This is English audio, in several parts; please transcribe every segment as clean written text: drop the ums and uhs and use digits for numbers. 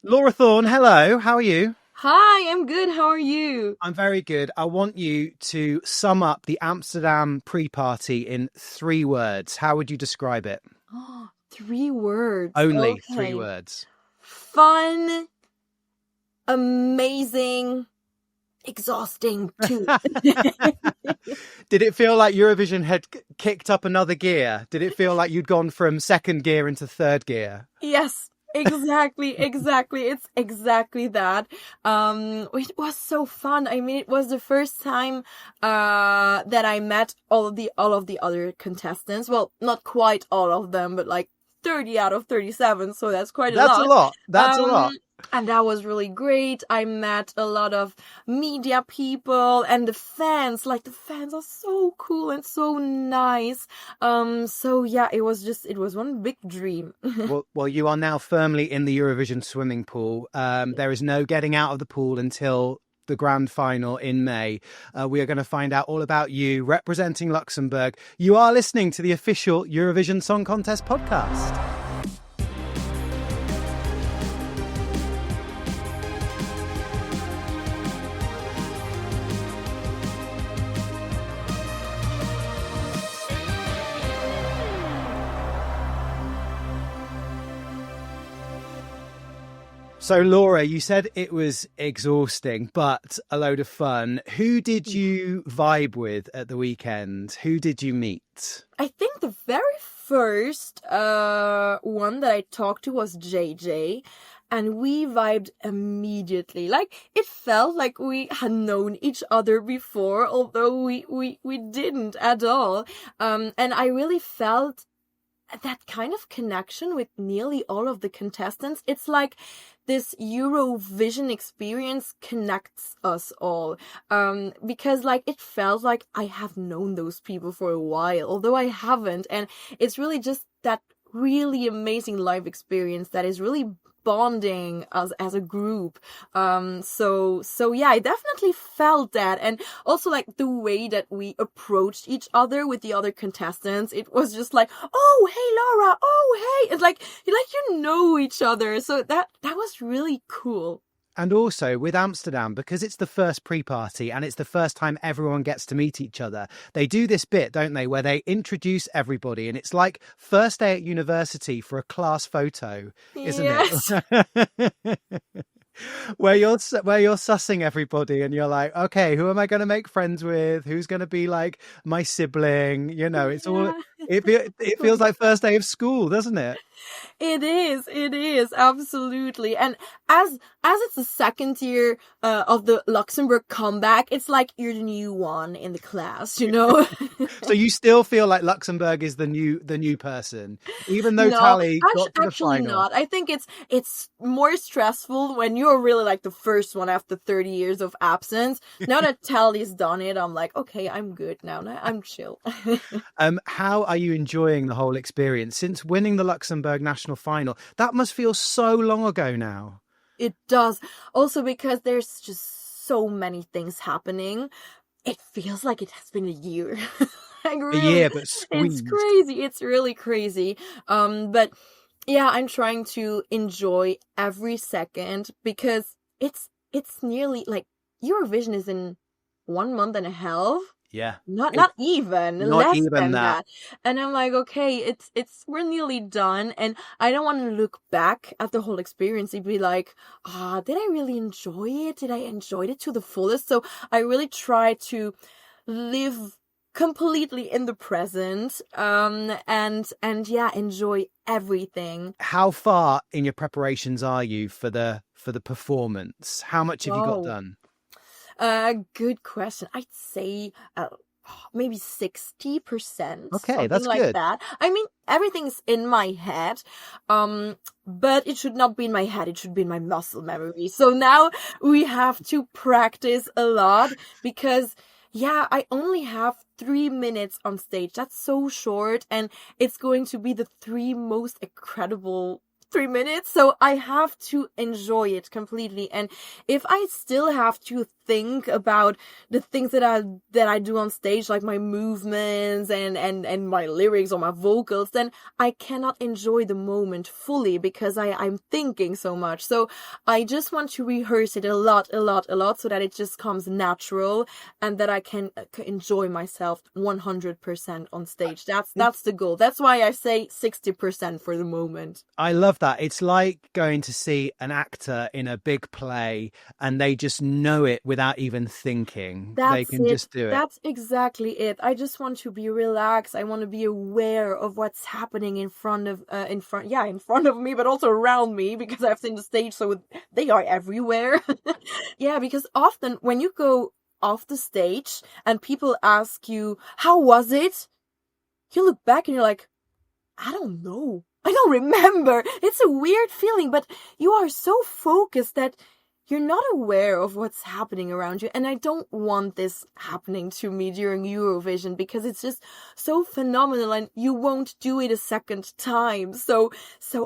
Laura Thorn, hello. How are you? Hi, I'm good. How are you? I'm very good. I want you to sum up the Amsterdam pre-party in 3 words. How would you describe it? Oh, 3 words. Only three Okay. words. Fun, amazing, exhausting too. Did it feel like Eurovision had kicked up another gear? Did it feel like you'd gone from second gear into third gear? Yes, exactly. It's exactly that. It was so fun. I mean, it was the first time that I met all of the other contestants. Well, not quite all of them, but like 30 out of 37, so that's quite a That's a lot. lot. That's a lot. And that was really great. I met a lot of media people and the fans. Like, the fans are so cool and so nice. So yeah, it was one big dream. Well, you are now firmly in the Eurovision swimming pool. There is no getting out of the pool until the grand final in May. We are going to find out all about you representing Luxembourg. You are listening to the official Eurovision Song Contest podcast. So, Laura, you said it was exhausting, but a load of fun. Who did you vibe with at the weekend? Who did you meet? I think the very first one that I talked to was JJ, and we vibed immediately. Like, it felt like we had known each other before, although we didn't at all. And I really felt that kind of connection with nearly all of the contestants. It's like this Eurovision experience connects us all. Because like, it felt like I have known those people for a while, although I haven't. And it's really just that really amazing live experience that is really bonding us as a group. So yeah, I definitely felt that. And also, like, the way that we approached each other with the other contestants, it was just like, oh hey Laura, oh hey, it's like you know each other. So that was really cool. And also with Amsterdam, because it's the first pre-party and it's the first time everyone gets to meet each other, they do this bit, don't they, where they introduce everybody, and it's like first day at university for a class photo, isn't Yes. it? Where you're sussing everybody and you're like, okay, who am I going to make friends with? Who's going to be like my sibling? You know, it's all, Yeah. it feels like first day of school, doesn't it? It is, absolutely. And as it's the second year of the Luxembourg comeback, it's like you're the new one in the class, you know? So you still feel like Luxembourg is the new person, even though No, Tally got to the actually final. not. I think it's more stressful when you're really like the first one after 30 years of absence. Now that Tally's done it, I'm like, okay, I'm good now. I'm chill. How are you enjoying the whole experience since winning the Luxembourg national final? That must feel so long ago now. It does. Also, because there's just so many things happening. It feels like it has been a year. Like, A really, year, but it's squeezed. crazy. It's really crazy. But yeah, I'm trying to enjoy every second because it's nearly like Eurovision is in 1 month and a half. Yeah, Not even, not less even than that. that. And I'm like, okay, we're nearly done. And I don't want to look back at the whole experience and be like, did I really enjoy it? Did I enjoy it to the fullest? So I really try to live completely in the present, and yeah, enjoy everything. How far in your preparations are you for the performance? How much have you got Oh, done? good question. I'd say maybe 60%, Okay, something that's like good. that. I mean, everything's in my head, but it should not be in my head. It should be in my muscle memory. So now we have to practice a lot because, yeah, I only have 3 minutes on stage. That's so short, and it's going to be the three most incredible 3 minutes. So I have to enjoy it completely. And if I still have to think about the things that I do on stage, like my movements and my lyrics or my vocals, then I cannot enjoy the moment fully because I'm thinking so much. So I just want to rehearse it a lot so that it just comes natural and that I can enjoy myself 100% on stage. That's the goal. That's why I say 60% for the moment. I love that. It's like going to see an actor in a big play and they just know it without even thinking. They can just do it. That's exactly it. I just want to be relaxed. I want to be aware of what's happening in front of me, but also around me, because I've seen the stage, so they are everywhere. Yeah, because often when you go off the stage and people ask you, how was it? You look back and you're like, I don't know. I don't remember. It's a weird feeling, but you are so focused that you're not aware of what's happening around you. And I don't want this happening to me during Eurovision because it's just so phenomenal and you won't do it a second time. So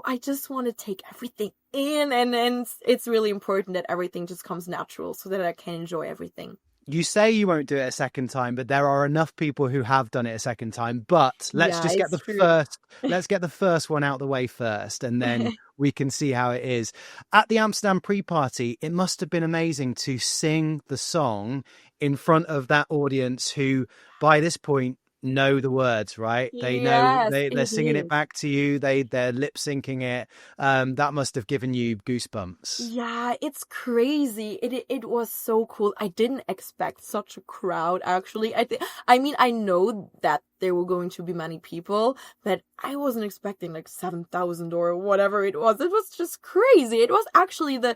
I just want to take everything in, and it's really important that everything just comes natural so that I can enjoy everything. You say you won't do it a second time, but there are enough people who have done it a second time. But let's get the first one out the way first, and then we can see how it is. At the Amsterdam pre-party, it must have been amazing to sing the song in front of that audience who, by this point, know the words, right? They know they're singing it back to you. They're lip syncing it. That must have given you goosebumps. Yeah, it's crazy. It was so cool. I didn't expect such a crowd, actually. I know that there were going to be many people, but I wasn't expecting like 7,000 or whatever it was. It was just crazy. It was actually the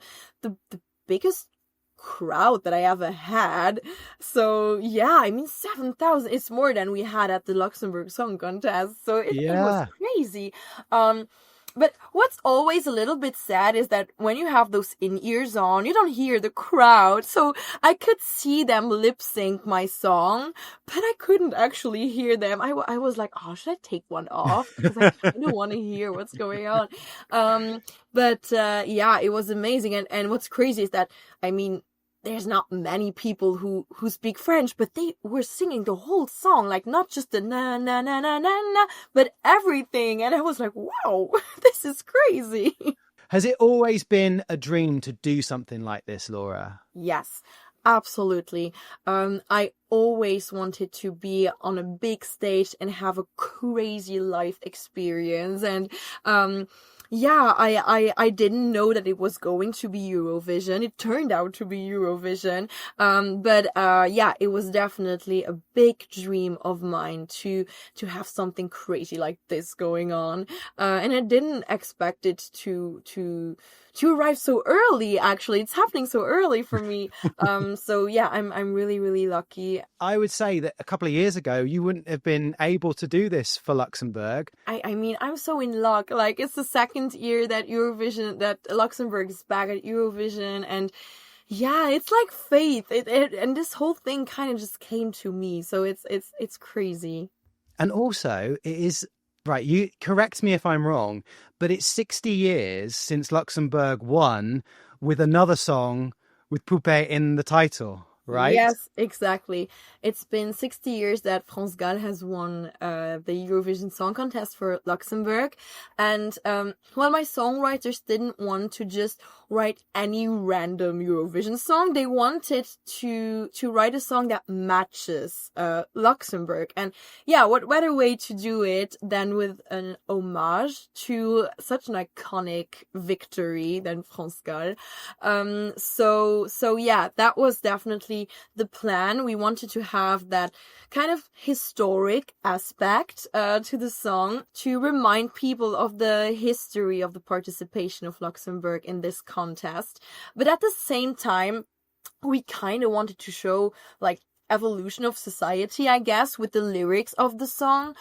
biggest crowd that I ever had. So yeah, 7,000, it's more than we had at the Luxembourg Song Contest. So it was crazy. But what's always a little bit sad is that when you have those in-ears on, you don't hear the crowd. So I could see them lip sync my song, but I couldn't actually hear them. I was like, oh, should I take one off? Because I don't want to hear what's going on. But it was amazing. And what's crazy is that, there's not many people who speak French, but they were singing the whole song, like not just the na na na na na na, but everything. And I was like, wow, this is crazy. Has it always been a dream to do something like this, Laura? Yes, absolutely. I always wanted to be on a big stage and have a crazy life experience. And I didn't know that it was going to be Eurovision. It turned out to be Eurovision. But it was definitely a big dream of mine to have something crazy like this going on. And I didn't expect it to arrive so early, actually. It's happening so early for me. I'm really, really lucky. I would say that a couple of years ago, you wouldn't have been able to do this for Luxembourg. I'm so in luck. Like, it's the second year that Luxembourg is back at Eurovision, and yeah, it's like fate. And this whole thing kind of just came to me. So it's crazy. And also, it is right. You correct me if I'm wrong, but it's 60 years since Luxembourg won with another song with Poupée in the title, right? Yes, exactly. It's been 60 years that France Gall has won the Eurovision Song Contest for Luxembourg. And my songwriters didn't want to just write any random Eurovision song. They wanted to write a song that matches Luxembourg. And yeah, what better way to do it than with an homage to such an iconic victory than France Gall. So yeah, that was definitely the plan. We wanted to have that kind of historic aspect to the song to remind people of the history of the participation of Luxembourg in this contest. But at the same time, we kind of wanted to show like evolution of society, I guess, with the lyrics of the song,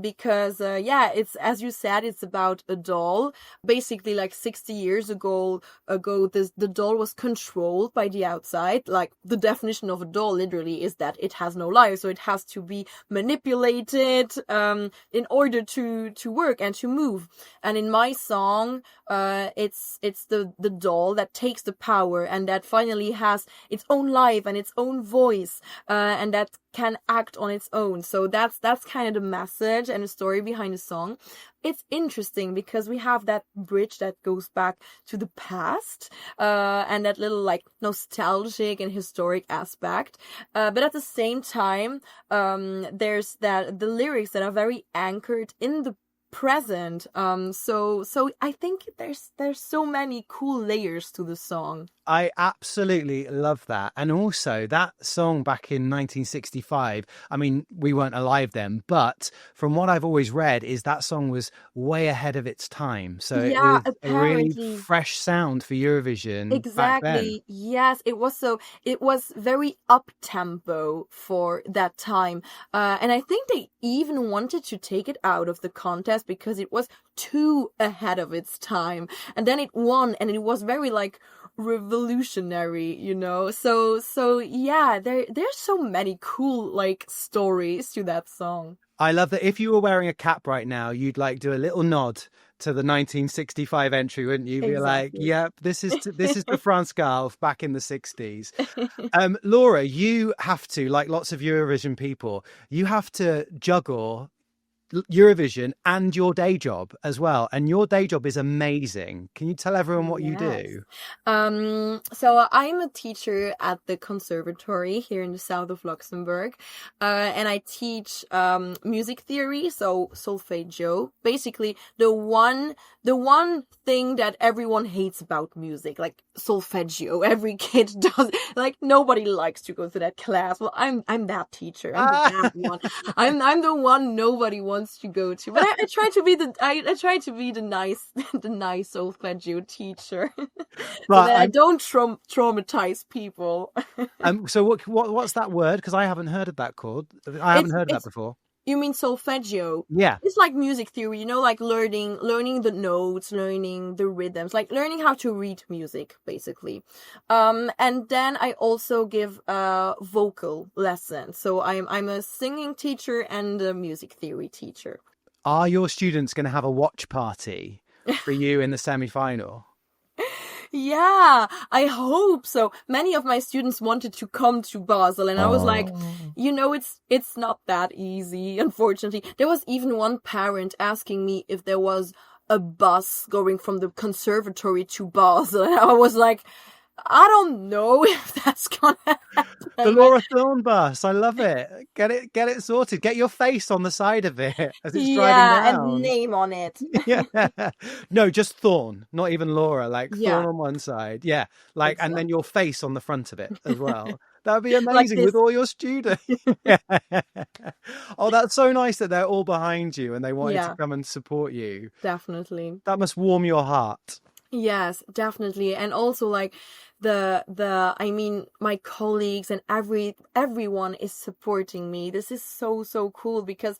because it's, as you said, it's about a doll. Basically, like 60 years ago the doll was controlled by the outside. Like, the definition of a doll literally is that it has no life, so it has to be manipulated in order to work and to move. And in my song, It's the doll that takes the power and that finally has its own life and its own voice, and that can act on its own. So that's kind of the message and the story behind the song. It's interesting because we have that bridge that goes back to the past, and that little like nostalgic and historic aspect. But at the same time, there's the lyrics that are very anchored in the present. So I think there's so many cool layers to the song. I absolutely love that. And also that song back in 1965, I mean, we weren't alive then, but from what I've always read is that song was way ahead of its time. So it Yeah, was a really apparently. fresh sound for Eurovision back then. Exactly. Yes, it was very up tempo for that time. And I think they even wanted to take it out of the contest because it was too ahead of its time. And then it won, and it was very like revolutionary, you know. So yeah, there's so many cool like stories to that song. I love that. If you were wearing a cap right now, you'd like do a little nod to the 1965 entry, wouldn't you? Be like, Exactly. yep, this is the France Gall back in the 60s. Laura, you have to, like lots of Eurovision people, you have to juggle Eurovision and your day job as well, and your day job is amazing. Can you tell everyone what you do? So I'm a teacher at the conservatory here in the south of Luxembourg, and I teach music theory, so solfeggio, basically the one thing that everyone hates about music, like solfeggio. Every kid does, like nobody likes to go to that class. Well, I'm that teacher. I'm the bad one. I'm the one nobody wants to go to. But I try to be the nice solfeggio teacher, so that I don't traumatize people. So what's that word? Because I haven't heard of that chord. I haven't heard of that before. You mean solfeggio? Yeah. It's like music theory, you know, like learning the notes, learning the rhythms, like learning how to read music, basically. And then I also give vocal lessons. So I'm a singing teacher and a music theory teacher. Are your students going to have a watch party for you in the semi-final? Yeah, I hope so. Many of my students wanted to come to Basel, and I was like, you know, it's not that easy, unfortunately. There was even one parent asking me if there was a bus going from the conservatory to Basel, and I was like, I don't know if that's gonna happen. The Laura Thorn bus. I love it. Get it sorted. Get your face on the side of it as it's driving down. And name on it. Yeah. No, just Thorn, not even Laura. Like Yeah. Thorn on one side. Yeah. Like, Exactly. and then your face on the front of it as well. That would be amazing Like with all your students. Yeah. Oh, that's so nice that they're all behind you and they wanted to come and support you. Definitely. That must warm your heart. Yes, definitely. And also like I mean, my colleagues and everyone is supporting me. This is so cool because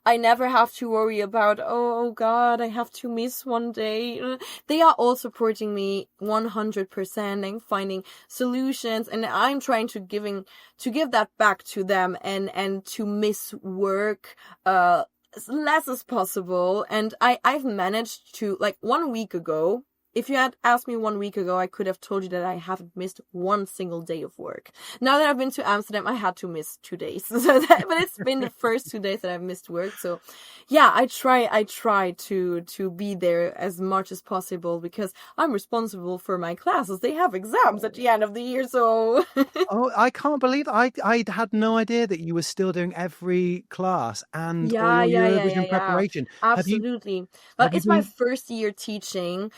I never have to worry about, oh God, I have to miss one day. They are all supporting me 100% and finding solutions, and I'm trying to give that back to them and to miss work as less as possible. And I've managed to, like, 1 week ago, if you had asked me 1 week ago, I could have told you that I haven't missed one single day of work. Now that I've been to Amsterdam, I had to miss 2 days. But it's been the first 2 days that I've missed work. So yeah, I try to be there as much as possible because I'm responsible for my classes. They have exams at the end of the year, so Oh, I can't believe I had no idea that you were still doing every class and all your Eurovision preparation. Absolutely. Well, it's my first year teaching.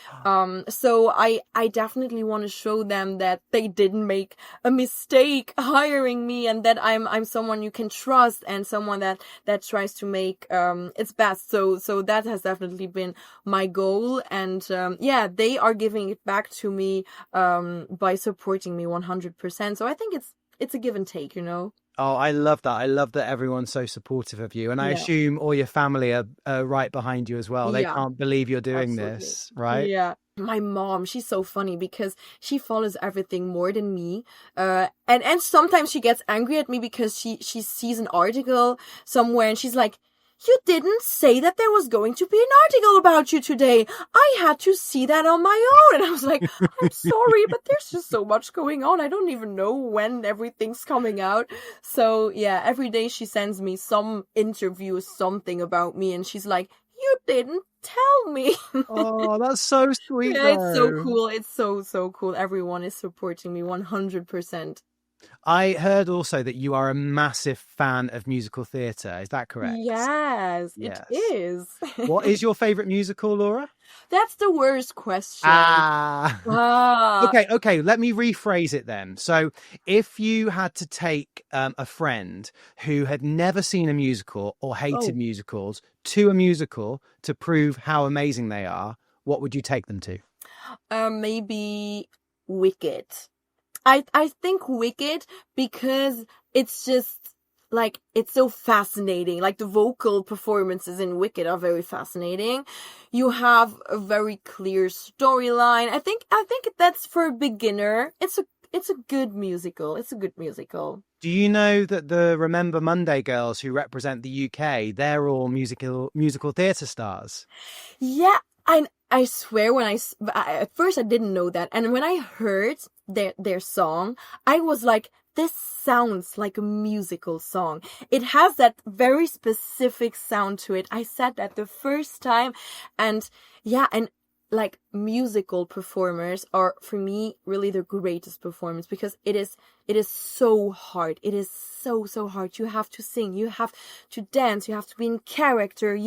So I definitely want to show them that they didn't make a mistake hiring me, and that I'm someone you can trust and someone that tries to make its best. So that has definitely been my goal, and yeah, they are giving it back to me by supporting me 100%. So I think it's a give and take, you know. Oh, I love that. I love that everyone's so supportive of you. And I assume all your family are right behind you as well. They can't believe you're doing this, right? Yeah. My mom, she's so funny because she follows everything more than me. And sometimes she gets angry at me because she sees an article somewhere and she's like, you didn't say that there was going to be an article about you today. I had to see that on my own. And I was like, I'm sorry, but there's just so much going on. I don't even know when everything's coming out. So yeah, every day she sends me some interview, something about me. And she's like, you didn't tell me. Oh, that's so sweet. Yeah, it's so cool. It's so cool. Everyone is supporting me 100%. I heard also that you are a massive fan of musical theatre. Is that correct? Yes, it is. What is your favourite musical, Laura? That's the worst question. Okay. Let me rephrase it then. So if you had to take a friend who had never seen a musical or hated musicals to a musical to prove how amazing they are, what would you take them to? Maybe Wicked. I think Wicked because it's just like, it's so fascinating. Like the vocal performances in Wicked are very fascinating. You have a very clear storyline. I think that's for a beginner. It's a good musical. It's a good musical. Do you know that the Remember Monday girls who represent the UK, they're all musical theatre stars? Yeah, I swear at first I didn't know that. And when I heard their song, I was like, this sounds like a musical song. It has that very specific sound to it. I said that the first time. And yeah, and like musical performers are for me really the greatest performance because it is so hard. It is so hard. You have to sing, you have to dance, you have to be in character,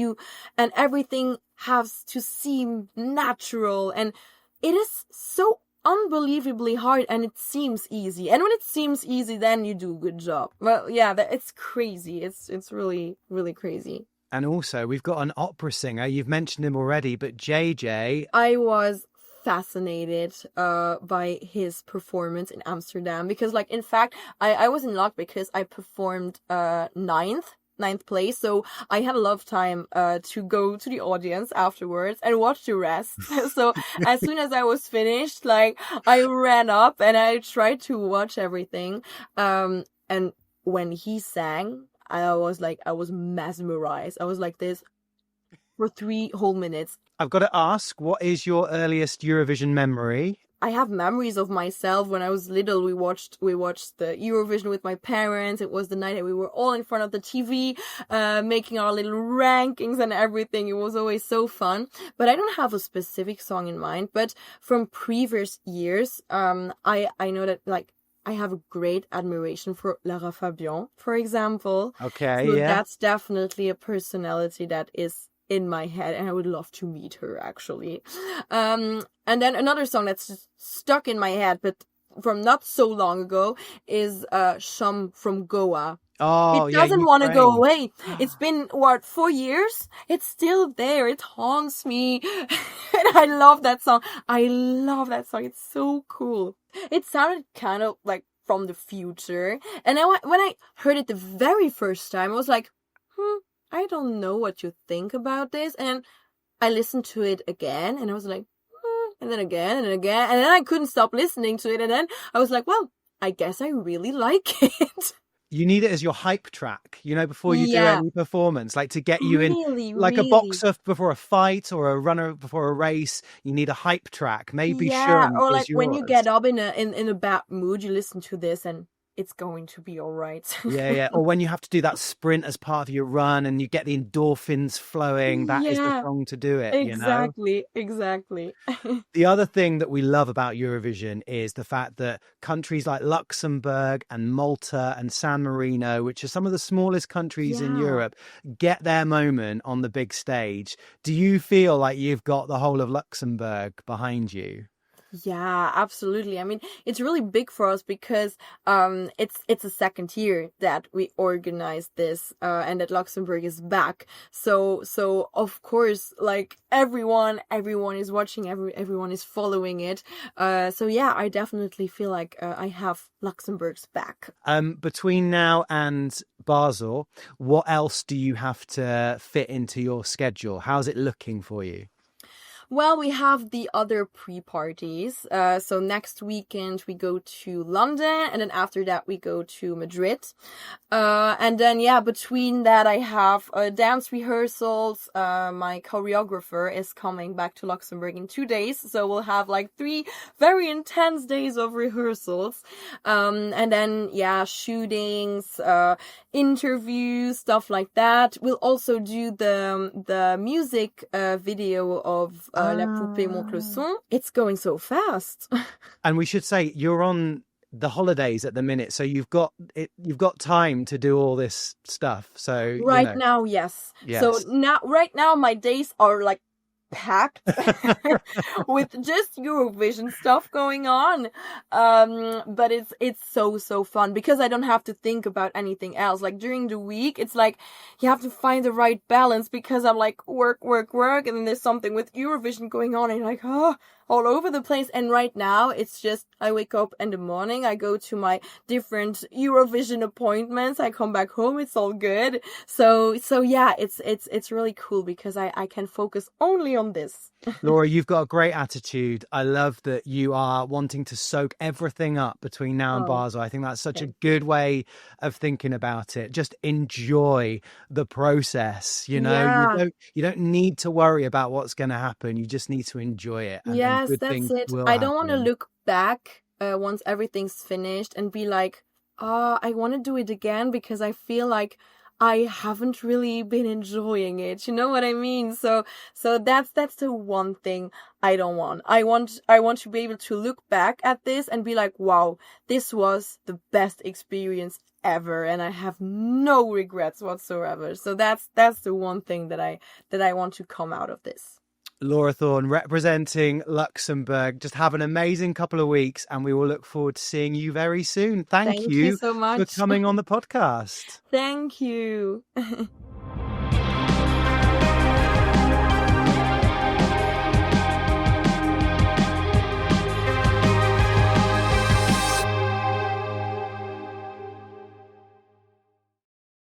and everything has to seem natural, and it is so unbelievably hard, and it seems easy. And when it seems easy, then you do a good job. Well, yeah, it's crazy. It's really, really crazy. And also, we've got an opera singer. You've mentioned him already, but JJ. I was fascinated by his performance in Amsterdam because, like, in fact, I was in luck because I performed ninth place. So I had a lot of time to go to the audience afterwards and watch the rest. So as soon as I was finished, like, I ran up and I tried to watch everything. And when he sang, I was mesmerized. I was like this for 3 whole minutes. I've got to ask, what is your earliest Eurovision memory? I have memories of myself when I was little. We watched the Eurovision with my parents. It was the night that we were all in front of the TV, making our little rankings and everything. It was always so fun. But I don't have a specific song in mind. But from previous years, I know that, like, I have a great admiration for Lara Fabian, for example. Okay, so yeah. That's definitely a personality that is in my head, and I would love to meet her, actually. And then another song that's just stuck in my head, but from not so long ago, is Shum from Goa. Oh, it doesn't want to go away. It's been, 4 years? It's still there. It haunts me. And I love that song. It's so cool. It sounded kind of like from the future. And when I heard it the very first time, I was like, I don't know what you think about this. And I listened to it again and I was like, and then again and again. And then I couldn't stop listening to it. And then I was like, well, I guess I really like it. You need it as your hype track, before you do any performance, like to get you in, like a boxer before a fight or a runner before a race. You need a hype track. Maybe Shum or like is yours. When you get up in a bad mood, you listen to this and it's going to be all right. Yeah. Or when you have to do that sprint as part of your run and you get the endorphins flowing, that is the song to do it. Exactly. The other thing that we love about Eurovision is the fact that countries like Luxembourg and Malta and San Marino, which are some of the smallest countries in Europe, get their moment on the big stage. Do you feel like you've got the whole of Luxembourg behind you? Yeah, absolutely. I mean, it's really big for us because it's the second year that we organized this and that Luxembourg is back. So of course, like everyone is watching, everyone is following it. So yeah, I definitely feel like I have Luxembourg's back. Between now and Basel, what else do you have to fit into your schedule? How's it looking for you? Well, we have the other pre-parties. So next weekend we go to London, and then after that we go to Madrid. And then, between that I have dance rehearsals. My choreographer is coming back to Luxembourg in 2 days. So we'll have like 3 very intense days of rehearsals. And then, shootings, interviews, stuff like that. We'll also do the music video of La Poupée Monte Le Son. It's going so fast. And we should say you're on the holidays at the minute, so you've got time to do all this stuff. So now, yes. So right now my days are like packed with just Eurovision stuff going on. But it's so fun because I don't have to think about anything else. Like during the week, it's like you have to find the right balance because I'm like work, and then there's something with Eurovision going on and you're like, all over the place. And right now it's just I wake up in the morning, I go to my different Eurovision appointments, I come back home, it's all good. So yeah, it's really cool because I can focus only on this. Laura, you've got a great attitude. I love that you are wanting to soak everything up between now and Basel. I think that's such a good way of thinking about it. Just enjoy the process. You don't need to worry about what's going to happen. You just need to enjoy it. And yes, that's it. I don't want to look back once everything's finished and be like, I want to do it again because I feel like I haven't really been enjoying it. You know what I mean? So that's the one thing I don't want. I want to be able to look back at this and be like, wow, this was the best experience ever, and I have no regrets whatsoever. So that's the one thing that I want to come out of this. Laura Thorn, representing Luxembourg. Just have an amazing couple of weeks and we will look forward to seeing you very soon. Thank you so much for coming on the podcast. Thank you.